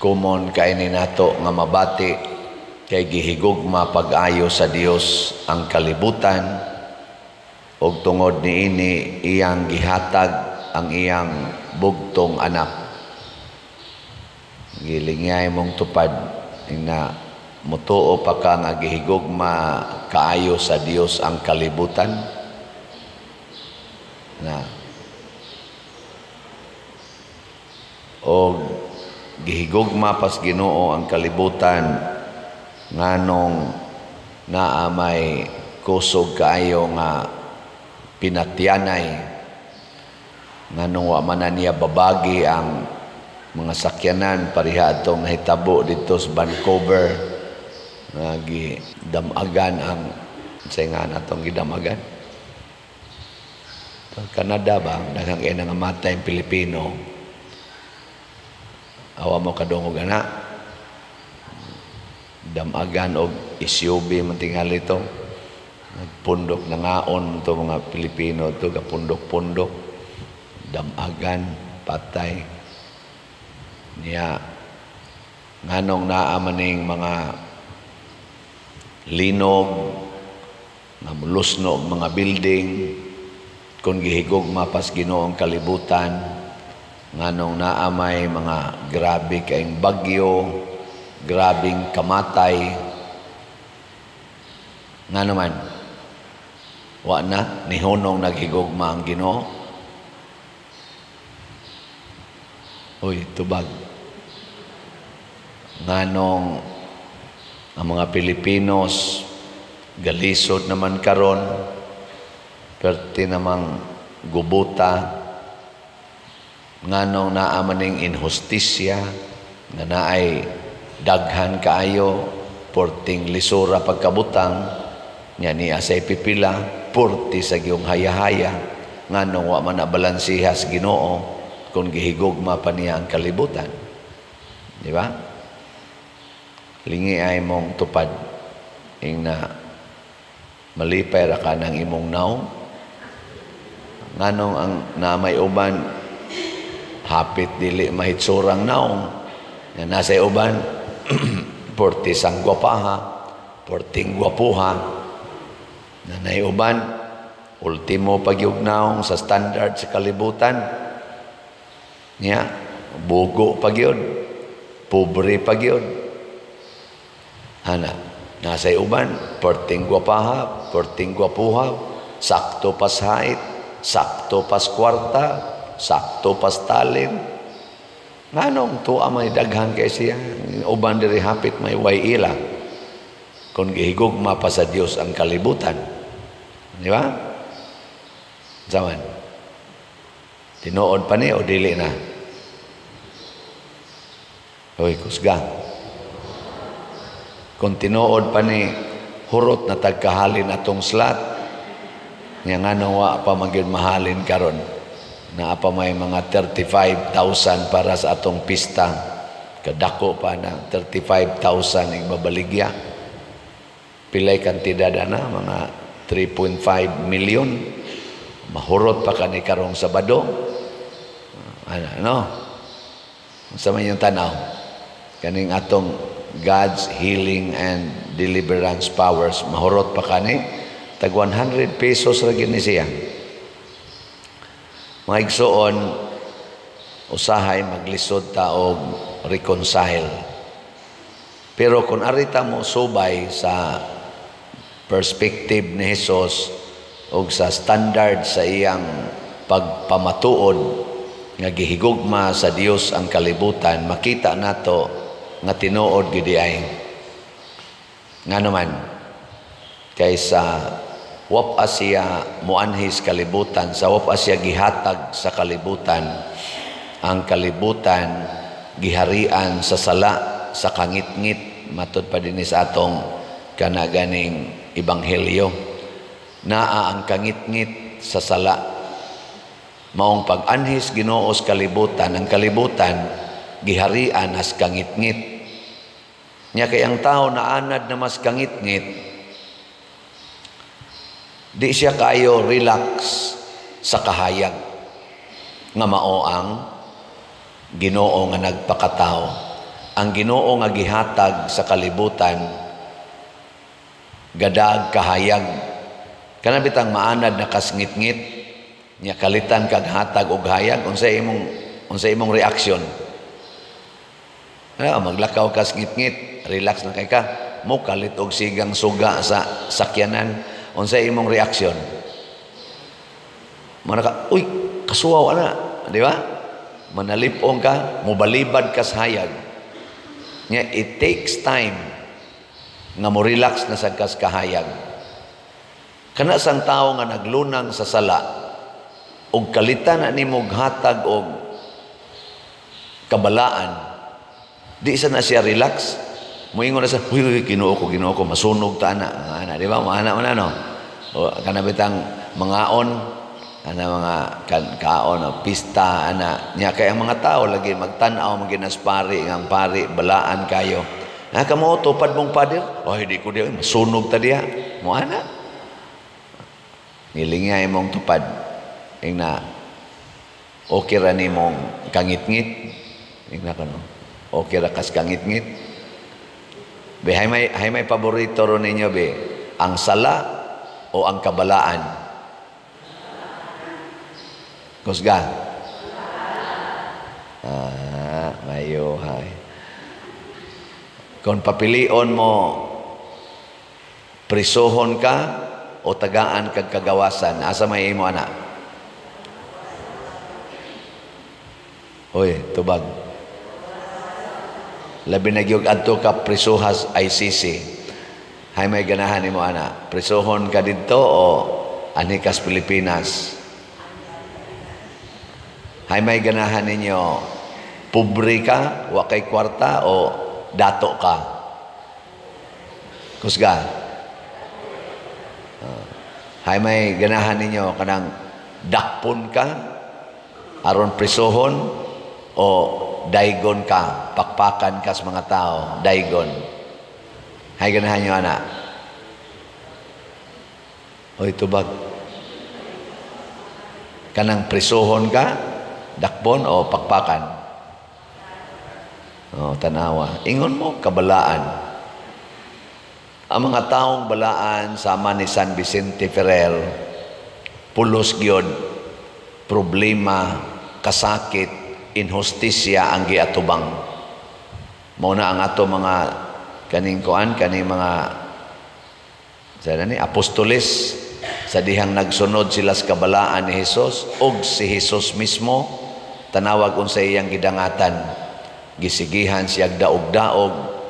Kumon kaini nato nga mabati kay gihigugma pag-ayo sa Dios ang kalibutan ug tungod niini iyang gihatag ang iyang bugtong anak. Gilingay mong tupad na mutuo pa ka nga gihigugma kaayo sa Dios ang kalibutan na o gihigugma pas Ginoo ang kalibutan nganong naa may kusog kaayo nga pinatyanay nganong wa man niya babagi ang mga sakyanan pariha atong nahitabo dito sa Vancouver nga gidamagan ang nga natong gidamagan Canada ba daghang kay nangamatay ang Pilipino. Awa mo kadungog ana damagan og SUV man tingali ito nagpundok nangaon to mga Pilipino to gapundok-pundok damagan patay niya nganong naa maning mga linog nga mulusno mga building kung gihigugma pas Ginoo ang kalibutan nganong naa may mga grabe kaayong bagyo, grabing kamatay. Nga naman, wa na, nihunong naghigugma ang Ginoo. Uy, tubag. Nganong ang mga Pilipinos, galisod naman karon, perti namang gubuta, nganong naa maning inhustisya nga naay daghan kaayo porting lisura pagkabutang nya niya say pipila porti sa giyong hayahaya nganong wa man nabalansihas Ginoo kung gihigugma pa niya ang kalibutan, di ba? Lingi ay mong tupad ing na malipay ra ka ng imong naong nganong ang namay uban hapit dili mahitsurang naong nga nasa uban porti sang gwapaha porting gwapuha na naiuban ultimo pagyug naong sa standard sa kalibutan niya bugo pagyud pobre pagyud ana nasa uban porting gwapaha porting gwapuha sakto pas hait sakto pas kwarta sakto pas talin nganong tuwa may daghan kay siya uban diri hapit may way ila kung gihigugma pa sa Dios ang kalibutan, di ba? Zaman tinuod pa ni o dili na oy kusga kung tinuod pa ni hurot na tagkahalin atong slat nga nganong wa pa magyud mahalin karon na apa may mga 35,000 para sa atong pista kadako pa na 35,000 igbabaligya pilay kantidad na mga 3.5 million mahurot pa kani karong Sabado ano sa man yung tanaw kaning atong God's healing and deliverance powers mahurot pa kani tag 100 pesos ra gid ni siya. Mga igsoon, usahay maglisod ta og reconcile. Pero kung arita mo subay sa perspective ni Jesus o sa standard sa iyang pagpamatuod nga gihigugma sa Dios ang kalibutan, makita nato nga tinuod gid ay nga naman kaysa wap asya muanhis kalibutan sa wap asya gihatag sa kalibutan ang kalibutan giharian sa sala sa kangit-ngit matud pa dinhi sa atong kanaganing ebanghelyo naa ang kangit-ngit sa sala maong pag-anhis Ginoo sa kalibutan ang kalibutan giharian as kangit-ngit nya kay ang tao na anad na mas kangit-ngit di siya kayo relax sa kahayag nga mao ang Ginoo nga nagpakatao ang Ginoo nga gihatag sa kalibutan gadag kahayag. Kana bitang maanad na kasngit-ngit nya kalitan kag hatag og hayag, unsay imong reaksyon? Maglakaw ka ngit-ngit, relax na kay ka, mo kalit og sigang suga sa sakyanan, unsay imong reaksyon? Manaka, uy, kasuwaw ana, di ba? Manalipong ka, mobalibad ka sa hayag. Nya it takes time nga mo relax na sa kas kahayag. Kana sang tawo nga naglunang sa sala og kalitan na nimo hatag og kabalaan, di isa na siya relax. Moingon na sa, uy, Ginoo ko, masunog ta ana, di ba? Maana man ano. O kana bitang mangaon, ana mga kaon o pista ana. Nya kay ang mga tao lagi magtan-aw maginas pari, ang pari balaan kayo. Kamo tupad mong pader? Oh, di ko diya, masunog ta diya. Mo ana. Nilingay mong tupad. Ingna okay ra nimong kangit-ngit. Ingna kano. Okay ra kas kangit-ngit. Be hay may paborito ro ninyo be, ang sala o ang kabalaan? Kusga. Mayo hay. Kung papilion mo prisohon ka o tagaan kag kagawasan, asa may imo ana? Oy, tubag. Labi na gyud adto ka prisuhas ICC. Hay may ganahan nimo ana? Prisohon ka didto o ani kas Pilipinas? Hay may ganahan ninyo pobre ka, wa kay kwarta o dato ka? Kusga. Hay may ganahan ninyo kanang dakpon ka aron prisohon o daygon ka, pakpakan ka sa mga tao, daygon? Hay ganahan nyo ana? Oy, tubag. Kanang prisohon ka, dakpon o pakpakan? O, tanawa. Ingon mo, kabalaan. Ang mga taong balaan sama ni San Vicente Ferrer, pulos gyud, problema, kasakit, inhustisya ang giatubang. Mauna ang ato mga kaning mga apostoles sa dihang nagsunod sila sa kabalaan ni Hesus, og si Hesus mismo tanawag unsay iyang gidangatan. Gisigihan siya daog-daog,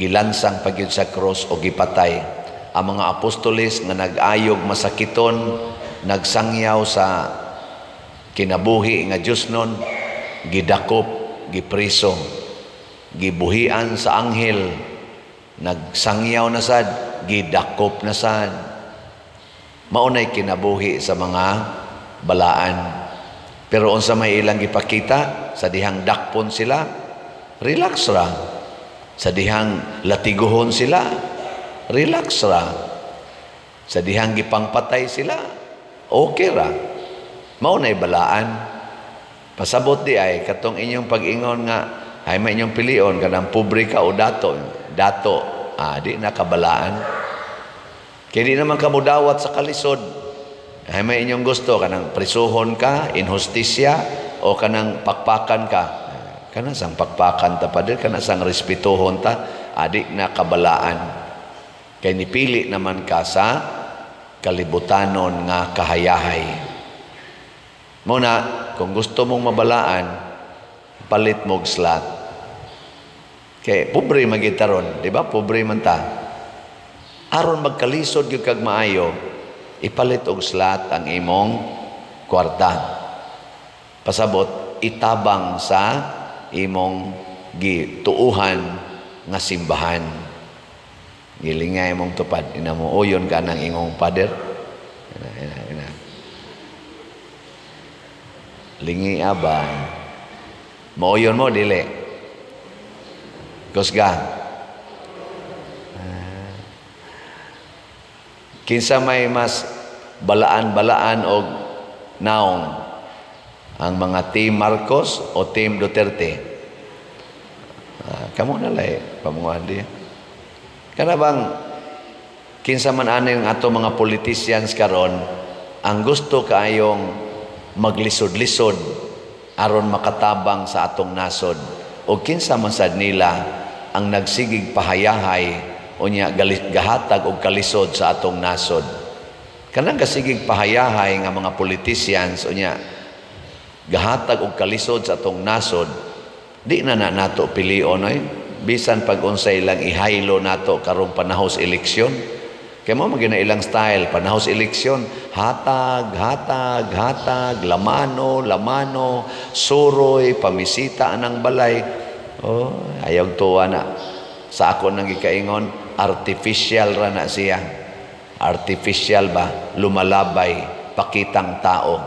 gilansang pagyud sa cross o gipatay. Ang mga apostoles nga nag-ayog masakiton, nagsangyaw sa kinabuhi nga Dios nun, gidakop, gipriso, gibuhian sa anghel, nagsangyaw na sad, gidakop na sad. Maunay kinabuhi sa mga balaan. Pero unsa may ilang gipakita, sa dihang dakpon sila, relax ra. Sa dihang latiguhon sila, relax ra. Sa dihang gipangpatay sila, okay ra. Maunay balaan. Pasabot di ay katong inyong pag-ingon nga ay may inyong pilion kanang pobre ka o dato. Di nakabalaan. Kaya di naman kamudawat sa kalisod. Ay may inyong gusto kanang prisuhon ka, inhustisya o kanang pakpakan ka. Kana sang pakpakan ta pader, kana sang respetuhon ta, adi na kabalaan. Kay nipili naman ka sa kalibutanon nga kahayahay. Muna, kung gusto mong mabalaan, palit mo og slat. Kay pobre magitaron, di ba? Pobre man ta. Aron magkalisod gyud kag maayo, ipalit og slat ang imong kwarta. Pasabot itabang sa imong gituuhan nga simbahan. Gilingay mong tupad, inamo oyon ka ng ingong pader. Ina. Lingi abang. Mooyon mo dili. Kusga. Kinsa may mas balaan-balaan og naong, ang mga Team Marcos o Team Duterte? Kamo na lay pamungan di. Kana bang kinsa man ani ang ato mga politicians karon ang gusto kaayong maglisod-lisod aron makatabang sa atong nasod o kinsa man sad nila ang nagsigig pahayahay unya gahatag og kalisod sa atong nasod. Kanang kasigig pahayahay nga mga politicians unya gahatag og kalisod sa atong nasod, di na nato pilion ay bisan pag unsay lang ihaylo nato karong panahos eleksyon. Kaya mo magina ilang style, panahos eleksyon, hatag, lamano, suroy, pamisita anang balay. Oh, ayaw tuwa na. Sa ako nang gikaingon, artificial ra na siya. Artificial ba? Lumalabay, pakitang tao.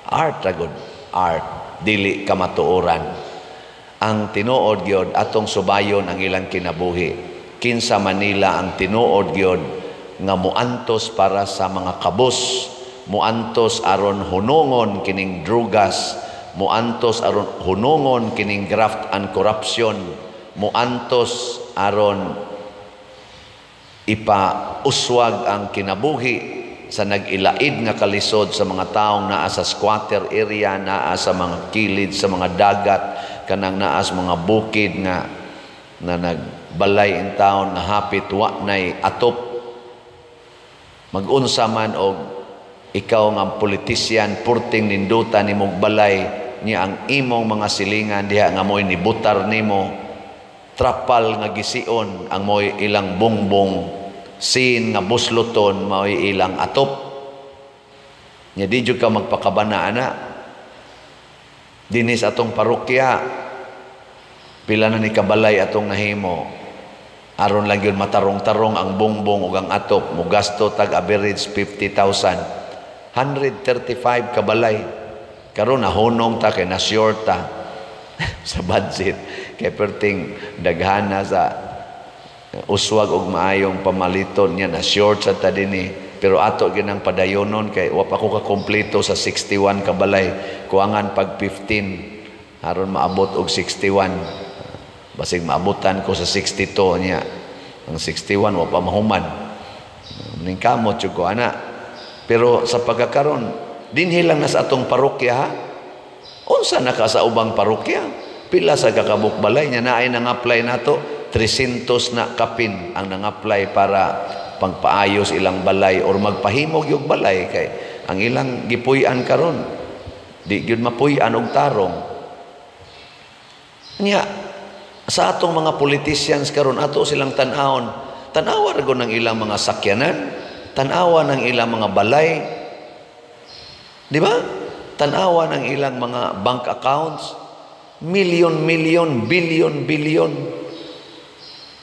Art ra gud, art, dili kamatuoran. Ang tinuod gyud atong subayon ang ilang kinabuhi. Kinsa Manila ang tinuod gyud nga muantos para sa mga kabus, muantos aron hunungon kining drugas, muantos aron hunungon kining graft and corruption, muantos aron ipauswag ang kinabuhi sa nag-ilaid nga kalisod sa mga taong naa sa squatter area, naa sa mga kilid, sa mga dagat, kanang naa sa mga bukid nga na nagbalay in taon nga hapit wa nay atop. Mag-unsa man og ikaw nga politician purting nindutan nimong balay niya ang imong mga silingan diha nga mo'y nibutar nimo, trapal nga gision ang mo'y ilang bongbong, sin nga busluton mo'y ilang atop. Nya di jud ka magpakabana ana. Dinis atong parokya pila na ni kabalay atong nahimo. Aron lang yun matarong-tarong ang bongbong ug ang atop, mugasto tag average 50,000. 135 kabalay. Karon nahunong ta kay na-sure ta sa budget kay perting daghana sa uswag og maayong pamaliton niya na-sure sa ta dinhi. Pero ato ginang padayonon kay wa pa ko ka kompleto sa 61 kabalay, kuangan pag 15 aron maabot og 61. Basig maabutan ko sa 62 niya. Ang 61 wa pa mahuman. Ning kamot jud ko ana. Pero sa pagkakaron dinhi lang na sa atong parokya ha. Unsa na ka sa ubang parokya? Pila sa kakabuk balay nya naay nang apply nato 300 na kapin ang nang-apply para pagpaayos ilang balay or magpahimog yung balay kay ang ilang gipuy-an karon di gyud mapuy-an og tarong. Nya sa atong mga politicians karon ato silang tan-awon. Tan-awa ra gud ng ilang mga sakyanan, tan-awa ng ilang mga balay. Di ba? Tan-awa ng ilang mga bank accounts, million, billion.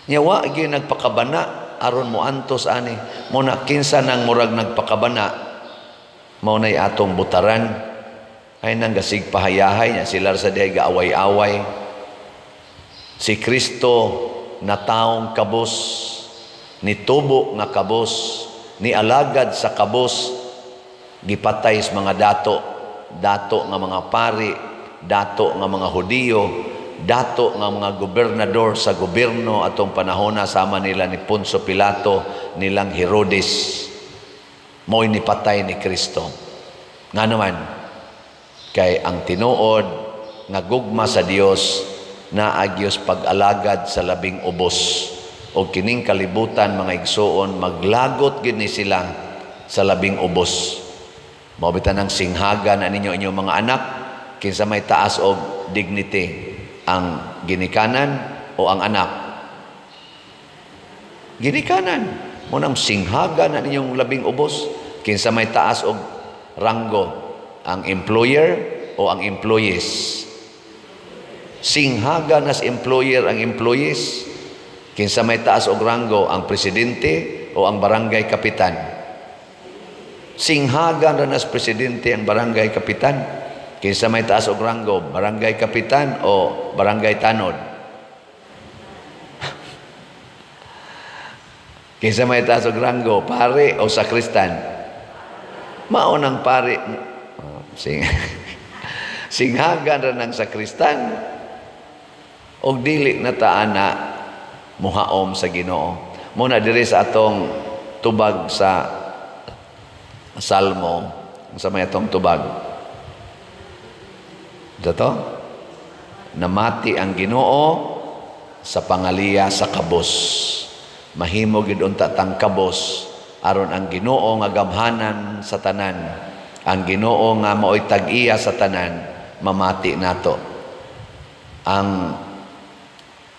Nyawa gyud nagpakabana aron mo antos ani. Mo na kinsa nang murag nagpakabana. Mao nay atong butaran. Ay nang gasig pahayahay nya sila sa diay gaaway-away. Si Kristo na taong kabos, ni tubo nga kabos, ni alagad sa kabos, gipatay sa mga dato nga mga pari, dato nga mga Hudiyo, dato nga mga gobernador sa gobyerno atong panahon sama nila ni Poncio Pilato, nilang Herodes. Mo'y nipatay ni Kristo. Nga naman, kay ang tinuod nga gugma sa Dios na agyos pag-alagad sa labing ubos o kining kalibutan mga igsoon maglagot gid ni sila sa labing ubos. Mabitan ang singhaga na ninyo inyong mga anak kinsa may taas og dignity, ang ginikanan o ang anak. Ginikanan mo nang singhaga na ninyong labing ubos kinsa may taas og ranggo, ang employer o ang employees. Singhaga nas employer ang employees. Kinsa may taas og ranggo, ang presidente o ang barangay kapitan. Singhaga na nas presidente ang barangay kapitan. Kinsa may taas og ranggo, barangay kapitan o barangay tanod. Kinsa may taas og ranggo, pare o sakristan. Mao nang pare. Singhaga na ng sakristan. og dili na taa na muhaom sa Ginoo. Muna diri sa atong tubag sa Salmo, sa may atong tubag. Dito, namati ang Ginoo sa pangaliya sa kabos. Mahimo gid unta tang kabos aron ang Ginoo nga gamhanan sa tanan, ang Ginoo nga maoy tag-iya sa tanan, mamati nato. Ang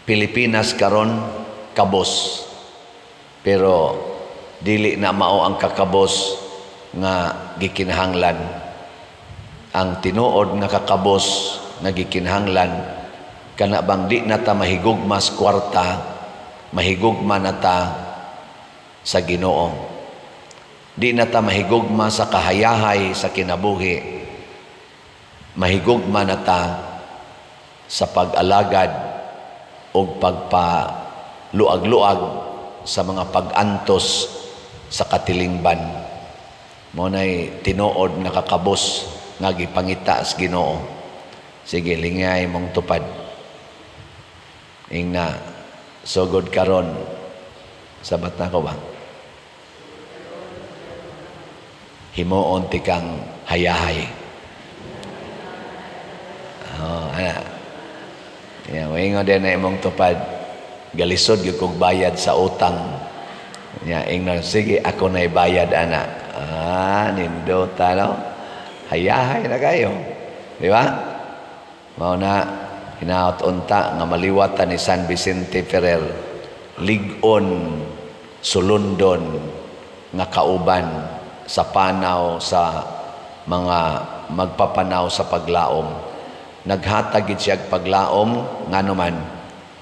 Pilipinas karon kabos, pero dili na mao ang kakabos nga gikinahanglan. Ang tinuod nga kakabos nga gikinahanglan kana bang di na ta mahigugma sa kwarta, mahigugma na ta sa Ginoo. Di na ta mahigugma sa kahayahay sa kinabuhi, mahigugma na ta sa pag-alagad o pagpaluag-luag sa mga pag-antos sa katilingban. Muna'y tinuod nga kakabos nga gipangita sa Ginoo. Sige, lingay mong tupad. Ingna, sugod karon, sabat na ko ba? Himuon ti kang hayahay. Ana. Yan, ingon din na imong tupad. Galisod yung kong bayad sa utang. Yan, ingon, sige, ako na'y bayad, ana. Nindota, no? Hayahay na kayo. Di ba? Mao na, hinaot unta, nga maliwatan ni San Vicente Ferrer. Ligon, sulundon, nga kauban, sa panaw, sa mga magpapanaw sa paglaom. Naghatagid siya paglaom nga naman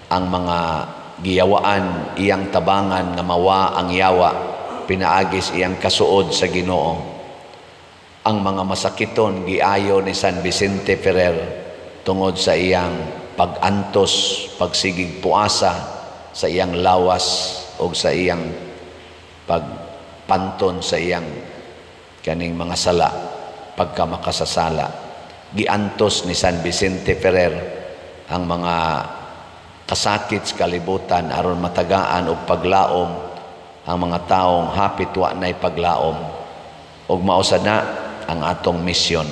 ang mga giyawaan iyang tabangan nga mawa ang yawa, pinaagis iyang kasuod sa Ginoo. Ang mga masakiton giayo ni San Vicente Ferrer tungod sa iyang pag-antos, pagsigig puasa sa iyang lawas o sa iyang pagpanton sa iyang kaning mga sala pagka makasasala. Giantos ni San Vicente Ferrer ang mga kasakit sa kalibutan aron matagaan og paglaom ang mga taong hapit wa nay paglaom, og mao sad na ang atong misyon.